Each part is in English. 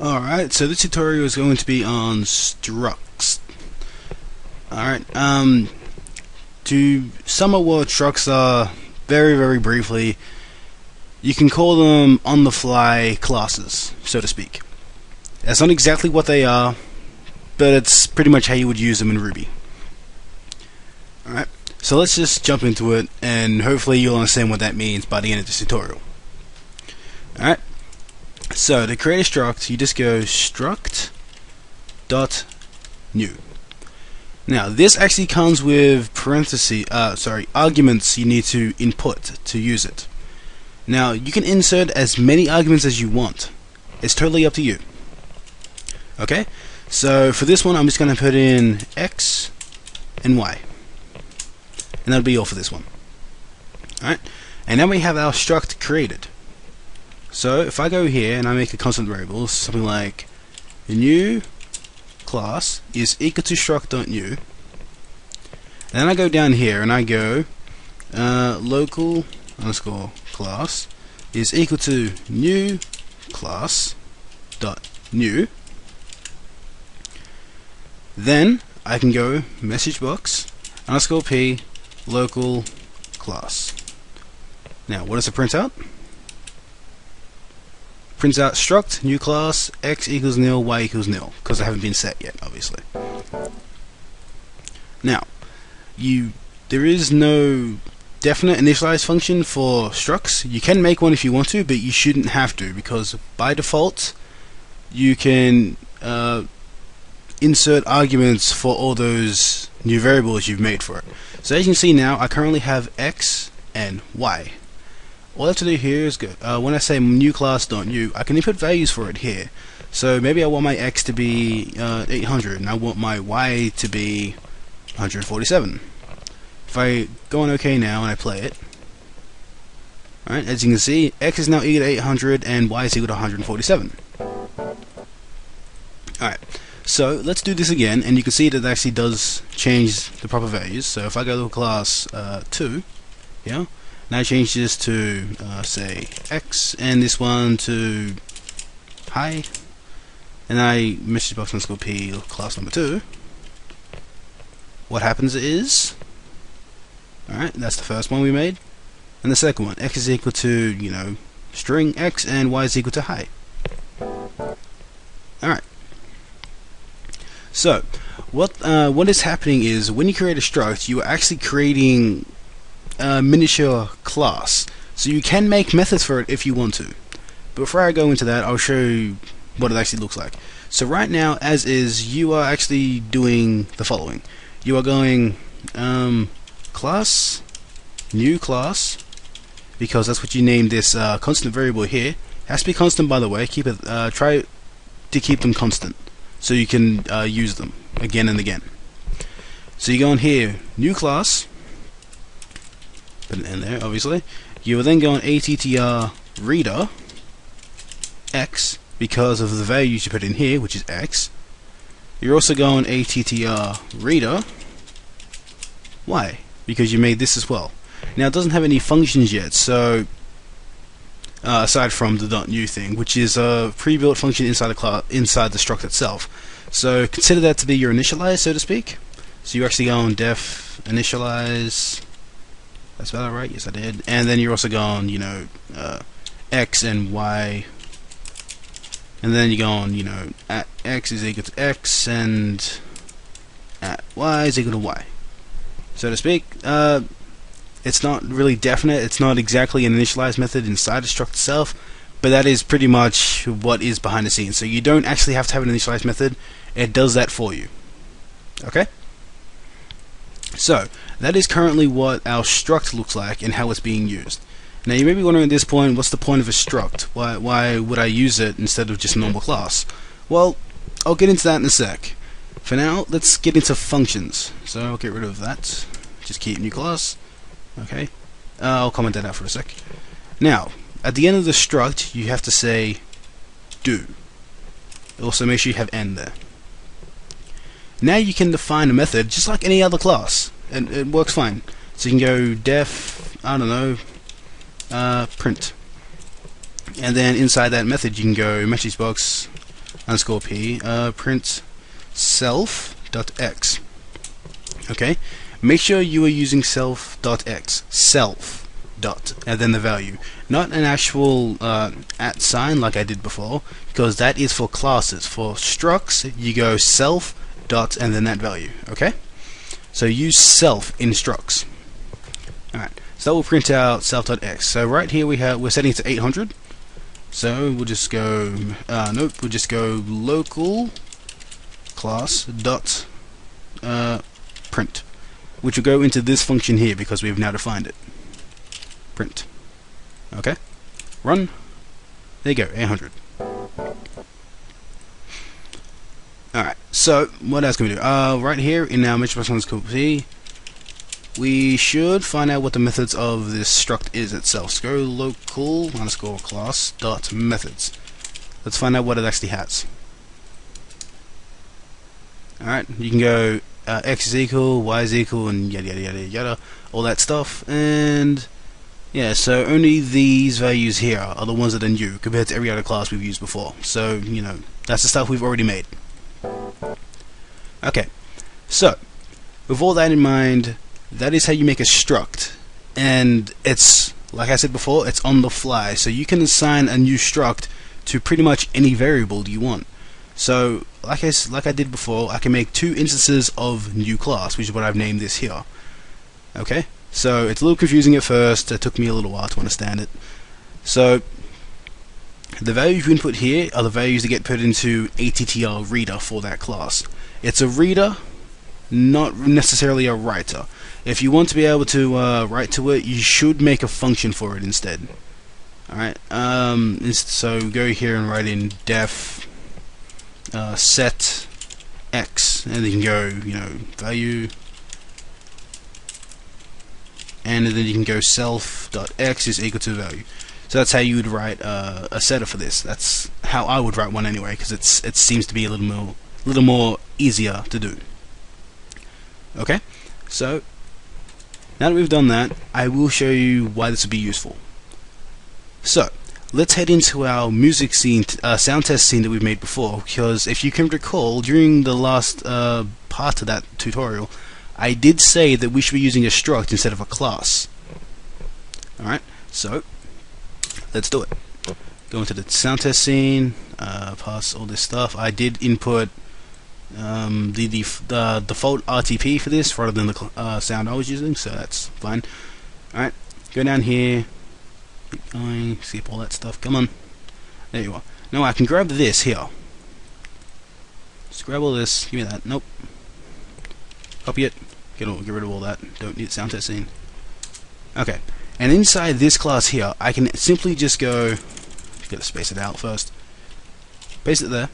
Alright, so this tutorial is going to be on structs. Alright, to sum up what structs are very briefly, you can call them on-the-fly classes, so to speak. That's not exactly what they are, but it's pretty much how you would use them in Ruby. Alright, so let's just jump into it, and hopefully you'll understand what that means by the end of this tutorial. Alright. So to create a struct, you just go struct dot new. Now this actually comes with arguments you need to input to use it. Now you can insert as many arguments as you want. It's totally up to you. Okay? So for this one I'm just going to put in X and Y. And that'll be all for this one. Alright? And now we have our struct created. So if I go here and I make a constant variable, something like new class is equal to struct.new, then I go down here and I go local underscore class is equal to new class dot new. Then I can go message box underscore p local class. Now what does it print out? Prints out struct new class x equals nil, y equals nil, because they haven't been set yet, obviously. Now, there is no definite initialize function for structs. You can make one if you want to, but you shouldn't have to, because by default you can insert arguments for all those new variables you've made for it. So as you can see now, I currently have x and y. All I have to do here is go, when I say new class.new, I can input values for it here. So maybe I want my x to be 800 and I want my y to be 147. If I go on OK now and I play it, alright, as you can see, x is now equal to 800 and y is equal to 147. Alright, so let's do this again, and you can see that it actually does change the proper values. So if I go to class 2, yeah. Now I change this to say X and this one to hi, and I message box underscore p class number 2. What happens is, alright, that's the first one we made, and the second one, X is equal to string X and Y is equal to hi. Alright. So what is happening is when you create a struct, you are actually creating a miniature class, so you can make methods for it if you want to. But before I go into that, I'll show you what it actually looks like. So right now, as is, you are actually doing the following. You are going class, new class, because that's what you named this constant variable here. It has to be constant, by the way. Keep it. Try to keep them constant, so you can use them again and again. So you go in here, new class. Put it in there, obviously. You will then go on attr reader x because of the values you put in here, which is x. You're also going attr reader y because you made this as well. Now it doesn't have any functions yet, so aside from the .new thing, which is a pre-built function inside the struct itself. So consider that to be your initialize, so to speak. So you actually go on def initialize. That's about right. Yes, I did. And then you're also going, x and y, and then you go on, at x is equal to x and at y is equal to y, so to speak. It's not really definite. It's not exactly an initialize method inside the struct itself, but that is pretty much what is behind the scenes. So you don't actually have to have an initialize method. It does that for you. Okay. So that is currently what our struct looks like and how it's being used. Now you may be wondering at this point, what's the point of a struct? Why would I use it instead of just a normal class? Well, I'll get into that in a sec. For now, let's get into functions. So I'll get rid of that. Just keep new class. Okay. I'll comment that out for a sec. Now, at the end of the struct, you have to say do. Also make sure you have end there. Now you can define a method just like any other class, and it works fine. So you can go def, I don't know, print, and then inside that method you can go message box underscore p print self.x. Okay, make sure you are using self.x, self dot, and then the value, not an actual at sign like I did before, because that is for classes. For structs, you go self dot and then that value. Okay, so use self in structs. Alright, so that will print out self.x. So right here we're setting it to 800. So we'll just go nope, we'll just go local class dot print, which will go into this function here because we've now defined it. Print. Okay, run. There you go, 800. Alright, so what else can we do? Right here in our measure+_p, we should find out what the methods of this struct is itself. So go local underscore class dot methods. Let's find out what it actually has. Alright, you can go x is equal, y is equal, and yada yada yada yada, all that stuff. And yeah, so only these values here are the ones that are new compared to every other class we've used before. So, you know, that's the stuff we've already made. Okay, so with all that in mind, that is how you make a struct, and it's, like I said before, it's on the fly, so you can assign a new struct to pretty much any variable you want. So like I did before, I can make 2 instances of new class, which is what I've named this here. Okay, so it's a little confusing at first. It took me a little while to understand it. So the values you input here are the values that get put into ATTR reader for that class. It's a reader, not necessarily a writer. If you want to be able to write to it, you should make a function for it instead. Alright, so go here and write in def set x, and then you can go, you know, value, and then you can go self.x is equal to value. So that's how you would write a setter for this. That's how I would write one anyway, because it seems to be a little more easier to do. Okay, so now that we've done that, I will show you why this would be useful. So let's head into our music scene, sound test scene that we've made before, because if you can recall, during the last part of that tutorial, I did say that we should be using a struct instead of a class. Alright, so let's do it. Go into the sound test scene, pass all this stuff. I did input the default RTP for this rather than the sound I was using, so that's fine. Alright, go down here, keep going, skip all that stuff, come on. There you are. Now I can grab this here. Just grab all this, give me that, nope. Copy it, get rid of all that, don't need sound test scene. Okay, and inside this class here, I can simply just go, gotta space it out first, paste it there.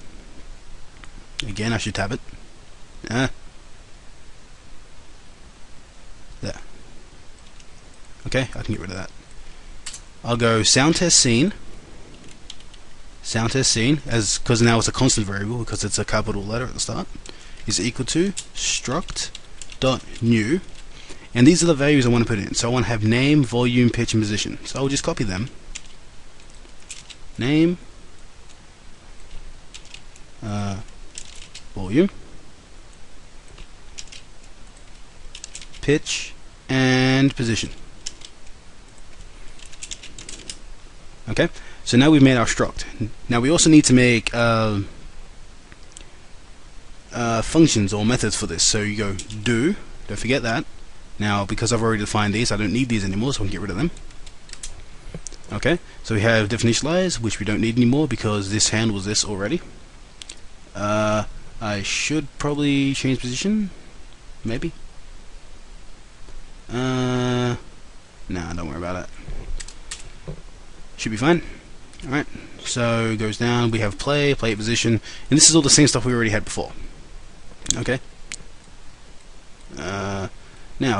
Again, I should tab it. There. Okay, I can get rid of that. I'll go sound test scene, as because now it's a constant variable because it's a capital letter at the start, is equal to struct dot new, and these are the values I want to put in. So I want to have name, volume, pitch, and position. So I'll just copy them. Name, volume, pitch, and position. Okay, so now we've made our struct. Now we also need to make functions or methods for this. So you go do, don't forget that. Now because I've already defined these, I don't need these anymore, so I can get rid of them. Okay, so we have definitionalize, which we don't need anymore because this handles this already. I should probably change position, maybe. Nah, don't worry about it. Should be fine. Alright, so it goes down, we have play position, and this is all the same stuff we already had before. Okay. Now,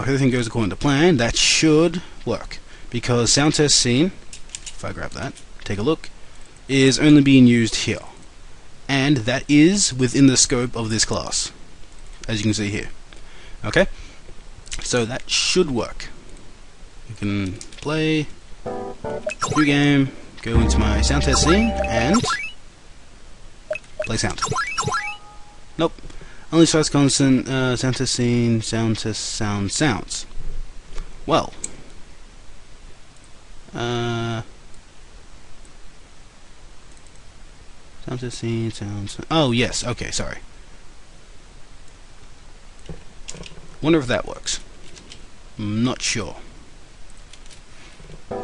if everything goes according to plan, that should work. Because sound test scene, if I grab that, take a look, is only being used here. And that is within the scope of this class, as you can see here. Okay? So that should work. You can play, new game, go into my sound test scene, and Play sound. Nope. Only starts constant, sound to scene, sound to sound sounds. Well. Sound to scene, sounds. Oh, yes, okay, sorry. Wonder if that works. I'm not sure. There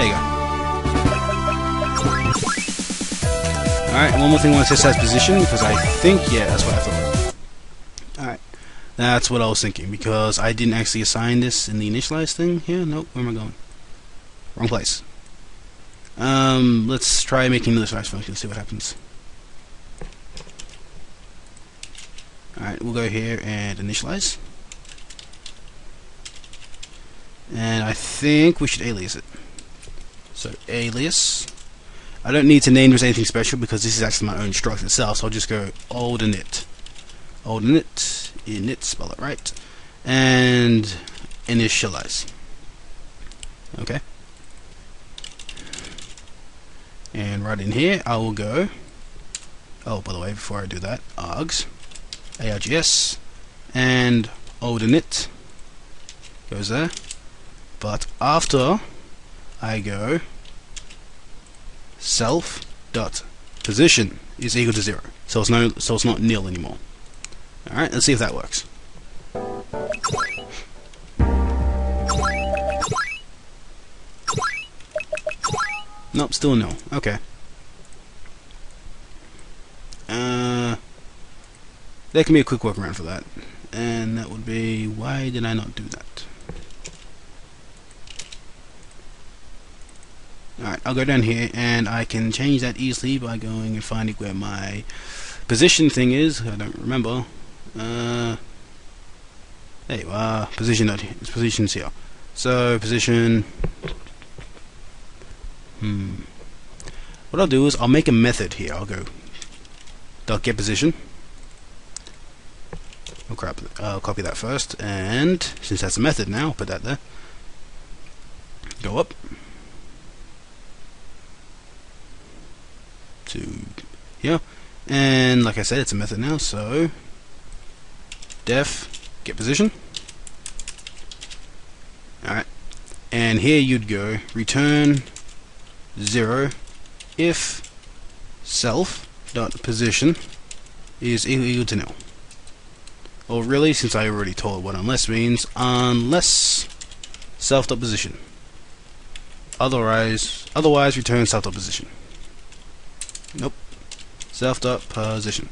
you go. Alright, one more thing when it says position, because I think, yeah, that's what I thought. Alright, that's what I was thinking, because I didn't actually assign this in the initialize thing here. Nope, where am I going? Wrong place. Let's try making the initialize function, see what happens. Alright, we'll go here and initialize. And I think we should alias it. So, alias. I don't need to name this anything special because this is actually my own struct itself, so I'll just go old init. Old init, spell it right. And initialize. Okay. And right in here, I will go. Oh, by the way, before I do that, args, and old init goes there. But after I go self dot position is equal to 0, so it's not nil anymore. All right, let's see if that works. Nope, still nil. Okay. There can be a quick workaround for that, and that would be, why did I not do that? Alright, I'll go down here and I can change that easily by going and finding where my position thing is. I don't remember. There you are. Position's here. So position. What I'll do is I'll make a method here. I'll go .get position. I'll copy that first, and since that's a method now, I'll put that there. Go up to here, and like I said, it's a method now, so def get position. Alright, and here you'd go return 0 if self dot position is equal to nil. Or really, since I already told what unless means, unless self dot position. Otherwise return self dot position. Nope. Self dot position.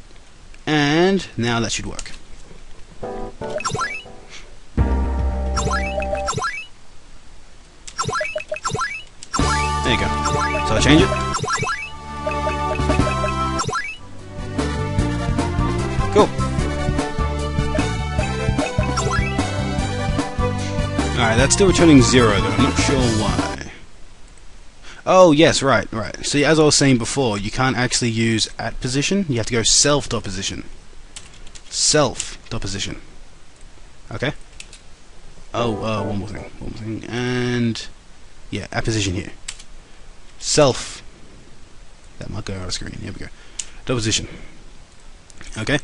And now that should work. There you go. So I change it. Cool. Alright, that's still returning 0 though. I'm not sure why. Oh, yes, right. See, as I was saying before, you can't actually use at position. You have to go self.position. Self.position. Okay? Oh, one more thing. And yeah, at position here. Self. That might go out of screen. Here we go. Dot position. Okay?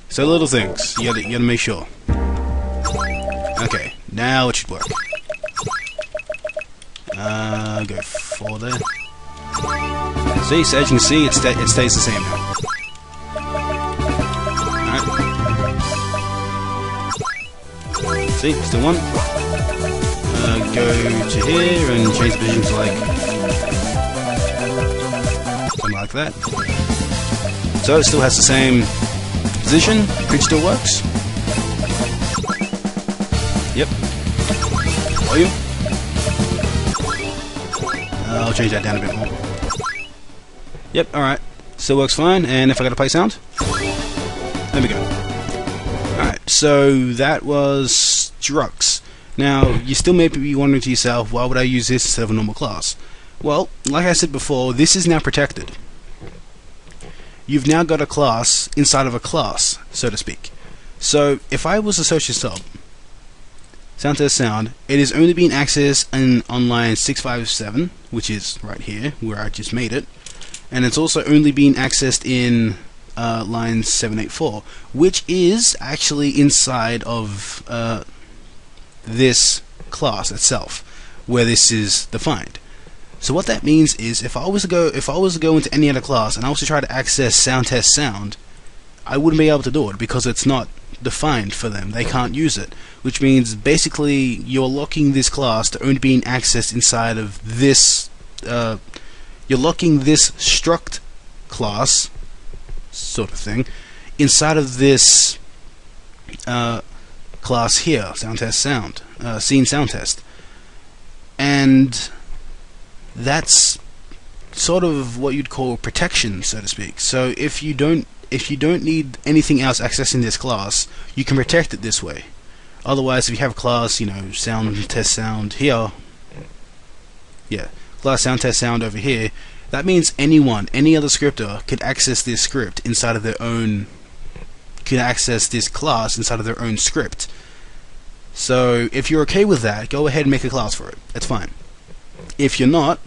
So little things. You gotta make sure. Okay, now it should work. Go 4 there. See, so as you can see, it stays the same now. Alright. See, still 1. Go to here and change the position to like something like that. So it still has the same position. Grid still works. Yep. Volume. I'll change that down a bit more. Yep, alright. Still works fine. And if I got to play sound? There we go. Alright, so that was Structs. Now, you still may be wondering to yourself, why would I use this instead of a normal class? Well, like I said before, this is now protected. You've now got a class inside of a class, so to speak. So, if I was a social sub, sound test sound, it is only being accessed on line 657, which is right here where I just made it, and it's also only being accessed in line 784, which is actually inside of this class itself, where this is defined. So what that means is, if I was to go into any other class and I was to try to access sound test sound, I wouldn't be able to do it because it's not defined for them. They can't use it, which means basically you're locking this class to only being accessed inside of this. You're locking this struct class, sort of thing, inside of this class here, sound test sound, scene sound test, and that's sort of what you'd call protection, so to speak. So if you don't need anything else accessing this class, you can protect it this way. Otherwise, if you have a class, you know, sound test sound here, yeah, class sound test sound over here, that means anyone, any other scripter could access this script inside of their own, could access this class inside of their own script. So if you're okay with that, go ahead and make a class for it. It's fine. If you're not,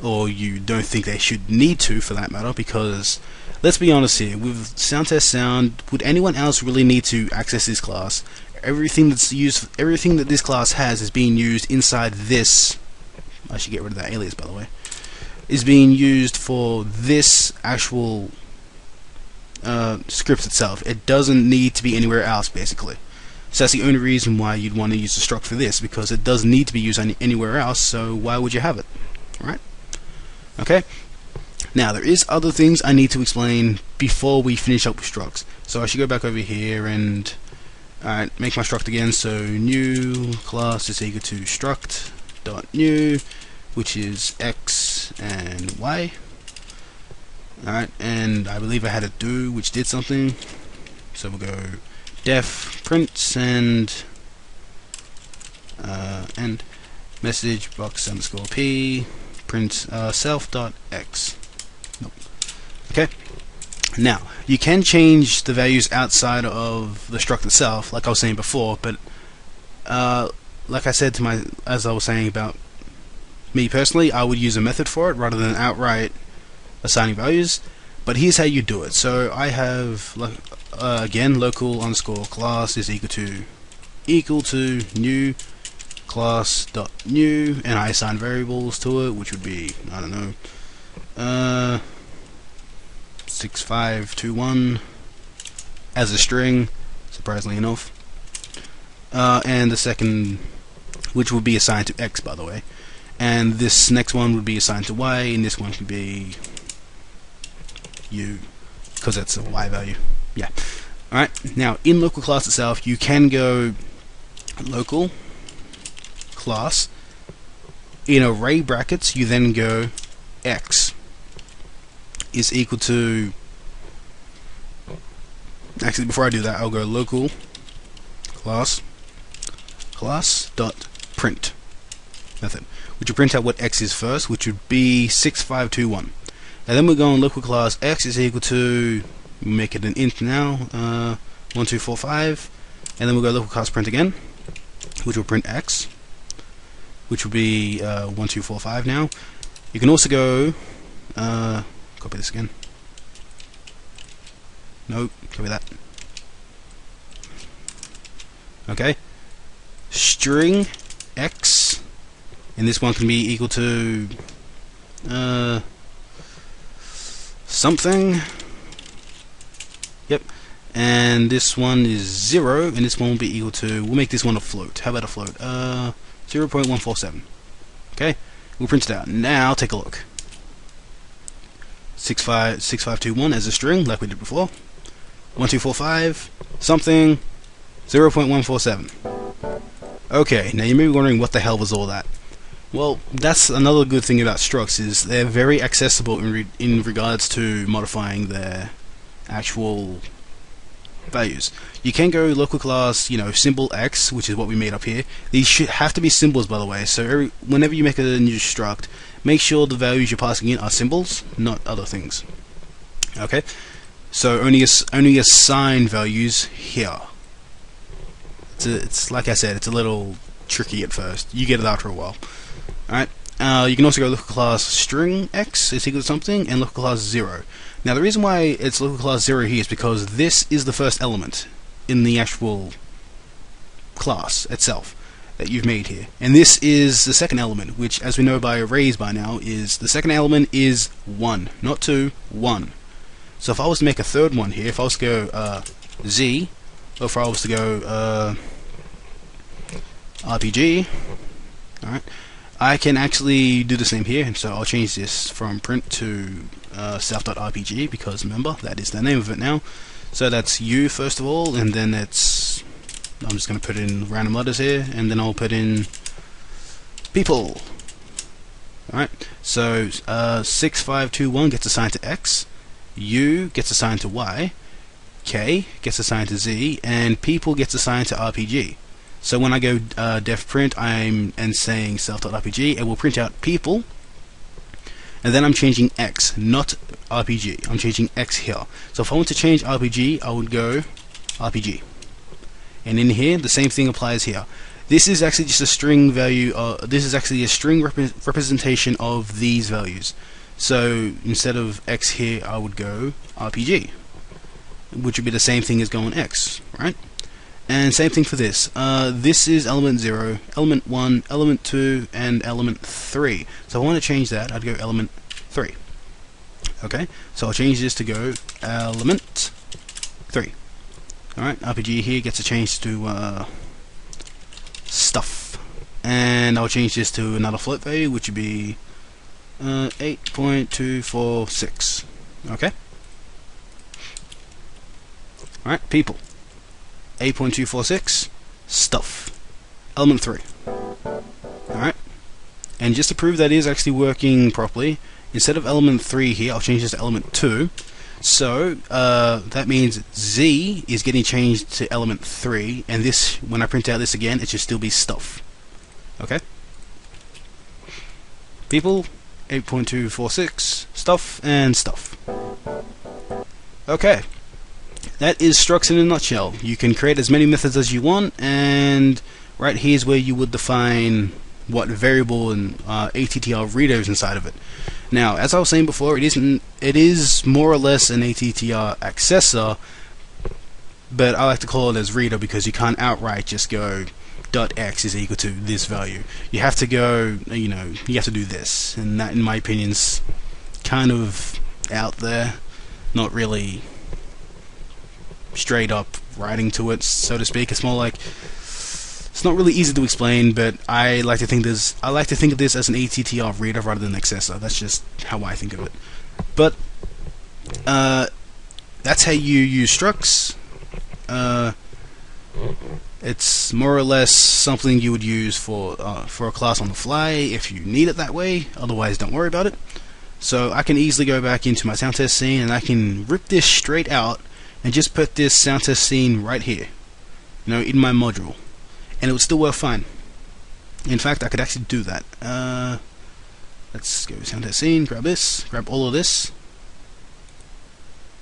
or you don't think they should need to, for that matter, because let's be honest here, with sound test sound, would anyone else really need to access this class? Everything that this class has is being used inside this. I should get rid of that alias, by the way. Is being used for this actual script itself. It doesn't need to be anywhere else, basically. So that's the only reason why you'd want to use the struct for this, because it doesn't need to be used anywhere else, so why would you have it? Alright? Okay? Now, there is other things I need to explain before we finish up with structs. So I should go back over here and make my struct again. So new class is equal to struct.new, which is x and y. Alright, and I believe I had a do which did something. So we'll go def print and message box underscore p print self.x. Nope. Okay. Now you can change the values outside of the struct itself, like I was saying before, but like I said as I was saying about me personally, I would use a method for it rather than outright assigning values. But here's how you do it. So I have again local underscore class is equal to new class dot new, and I assign variables to it, which would be, I don't know, 6521 as a string, surprisingly enough, and the second, which would be assigned to x, by the way, and this next one would be assigned to y, and this one could be u, because that's a y value. Yeah. Alright, now in local class itself, you can go local class, in array brackets, you then go x is equal to, actually before I do that, I'll go local class dot print method, which will print out what x is first, which would be 6521. And then we're going local class x is equal to, make it an int now, 1245, and then we'll go local class print again, which will print x, which will be 1245 now. You can also go, copy this again. Nope, copy that. Okay. String x, and this one can be equal to something. Yep. And this one is 0, and this one will be equal to, we'll make this one a float. How about a float? 0.147. Okay, we'll print it out. Now take a look. 6521 as a string, like we did before. 1245 something 0.147. Okay, now you may be wondering what the hell was all that. Well, that's another good thing about structs, is they're very accessible in regards to modifying their actual values. You can go local class, you know, symbol x, which is what we made up here. These should have to be symbols, by the way. So whenever you make a new struct, make sure the values you're passing in are symbols, not other things. Okay, so only assign values here. It's like I said, it's a little tricky at first. You get it after a while. Alright. You can also go local class string x is equal to something, and local class 0. Now the reason why it's local class 0 here is because this is the first element in the actual class itself that you've made here, and this is the second element, which, as we know by arrays by now, is the second element is 1, not 2, 1. So if I was to make a third one here, if I was to go z, or if I was to go RPG, alright, I can actually do the same here. And so I'll change this from print to self.rpg, because remember, that is the name of it now. So that's u first of all, and then it's, I'm just going to put in random letters here, and then I'll put in people. Alright, so 6521 gets assigned to x, u gets assigned to y, k gets assigned to z, and people gets assigned to RPG. So when I go def print, I'm saying self.rpg, it will print out people, and then I'm changing x, not RPG. I'm changing x here. So if I want to change RPG, I would go RPG. And in here, the same thing applies here. This is actually just a string value. This is actually a string representation of these values. So instead of x here, I would go RPG, which would be the same thing as going x, right? And same thing for this. This is element 0, element 1, element 2, and element 3. So if I want to change that, I'd go element 3. Okay, so I'll change this to go element 3. Alright, RPG here gets a change to stuff. And I'll change this to another float value, which would be 8.246. Okay? Alright, people. 8.246, stuff. Element 3. Alright? And just to prove that is actually working properly, instead of element 3 here, I'll change this to element 2. So, that means Z is getting changed to element 3, and this, when I print out this again, it should still be stuff. Okay? People, 8.246, stuff, and stuff. Okay. That is Structs in a nutshell. You can create as many methods as you want, and right here is where you would define what variable and ATTR reader is inside of it. Now, as I was saying before, it is more or less an ATTR accessor, but I like to call it as reader because you can't outright just go .x is equal to this value. You have to go, you have to do this, and that, in my opinion, is kind of out there, not really straight up writing to it, so to speak. It's more like, it's not really easy to explain, but I like to think of this as an ATTR reader rather than an accessor. That's just how I think of it. But that's how you use structs. It's more or less something you would use for a class on the fly if you need it that way. Otherwise, don't worry about it. So I can easily go back into my sound test scene and I can rip this straight out and just put this sound test scene right here, in my module, and it would still work fine. In fact, I could actually do that. Let's go sound test scene, grab this, grab all of this.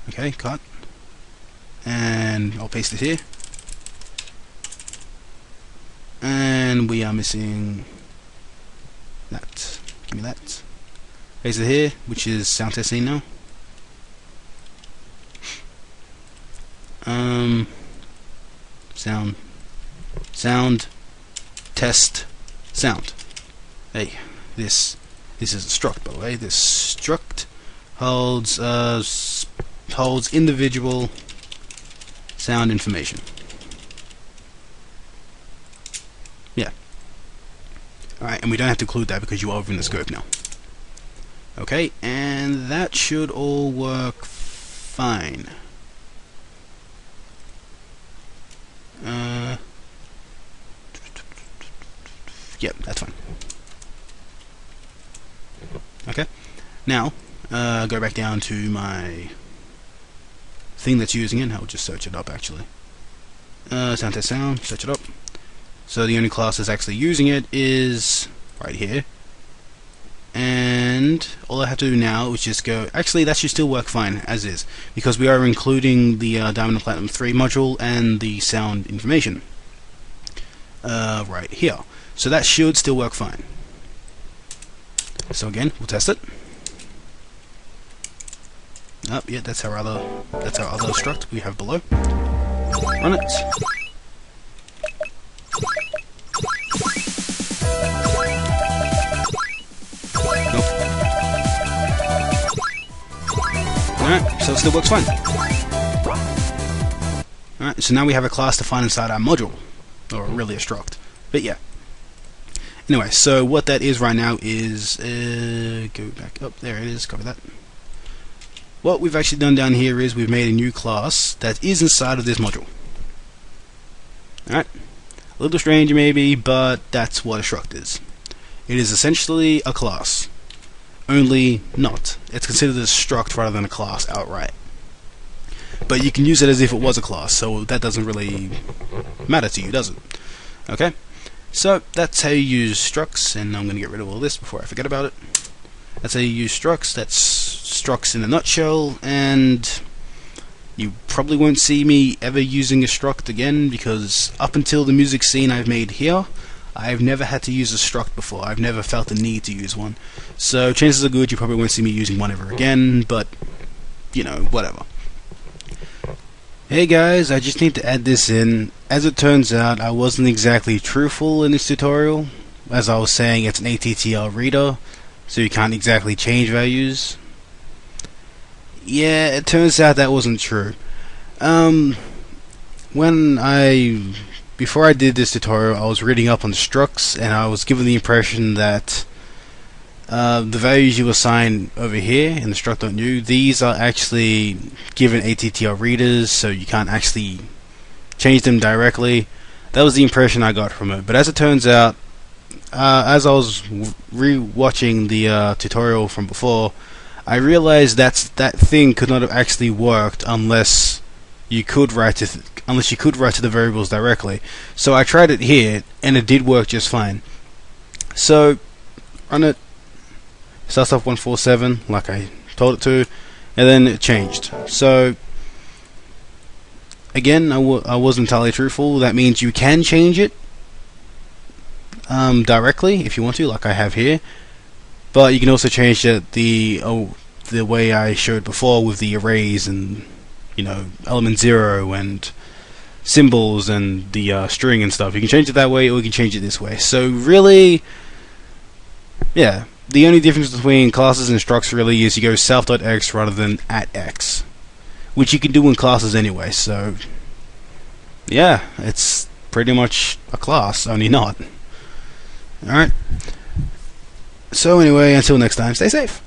Okay, cut. And I'll paste it here. And we are missing that. Give me that. Paste it here, which is sound test scene now. Sound test sound. Hey, this is a struct, by the way. This struct holds individual sound information. Yeah. Alright, and we don't have to include that because you are within the scope now. Okay, and that should all work fine. Yep, that's fine. Okay, now go back down to my thing that's using it. I'll just search it up actually. Sound test sound, search it up. So the only class that's actually using it is right here. And all I have to do now is just go, actually that should still work fine as is, because we are including the Diamond and Platinum 3 module and the sound information right here. So that should still work fine. So again, we'll test it. Oh, yeah, that's our other struct we have below. Run it. Nope. Alright, so it still works fine. Alright, so now we have a class defined inside our module. Or really a struct. But yeah. Anyway, so what that is right now is... go back up, there it is, cover that. What we've actually done down here is we've made a new class that is inside of this module. Alright, a little strange maybe, but that's what a struct is. It is essentially a class, only not. It's considered a struct rather than a class outright. But you can use it as if it was a class, so that doesn't really matter to you, does it? Okay, so that's how you use structs, and I'm going to get rid of all this before I forget about it. That's how you use structs. That's structs in a nutshell, and you probably won't see me ever using a struct again, because up until the music scene I've made here, I've never had to use a struct before. I've never felt the need to use one. So chances are good you probably won't see me using one ever again, but, you know, whatever. Hey guys, I just need to add this in. As it turns out, I wasn't exactly truthful in this tutorial. As I was saying, it's an ATTR reader, so you can't exactly change values. Yeah, it turns out that wasn't true. Before I did this tutorial, I was reading up on structs, and I was given the impression that the values you assign over here in the struct.new, these are actually given ATTR readers, so you can't actually change them directly. That was the impression I got from it. But as it turns out, as I was re-watching the tutorial from before, I realized that thing could not have actually worked unless you could write to the variables directly. So I tried it here, and it did work just fine. So run it. Starts off 147 like I told it to, and then it changed. So again, I wasn't entirely truthful. That means you can change it directly if you want to, like I have here. But you can also change it the way I showed before with the arrays and, you know, element 0 and symbols and the string and stuff. You can change it that way, or you can change it this way. So really, yeah, the only difference between classes and structs really is you go self.x rather than @x, which you can do in classes anyway. So yeah, it's pretty much a class, only not. Alright. So anyway, until next time, stay safe.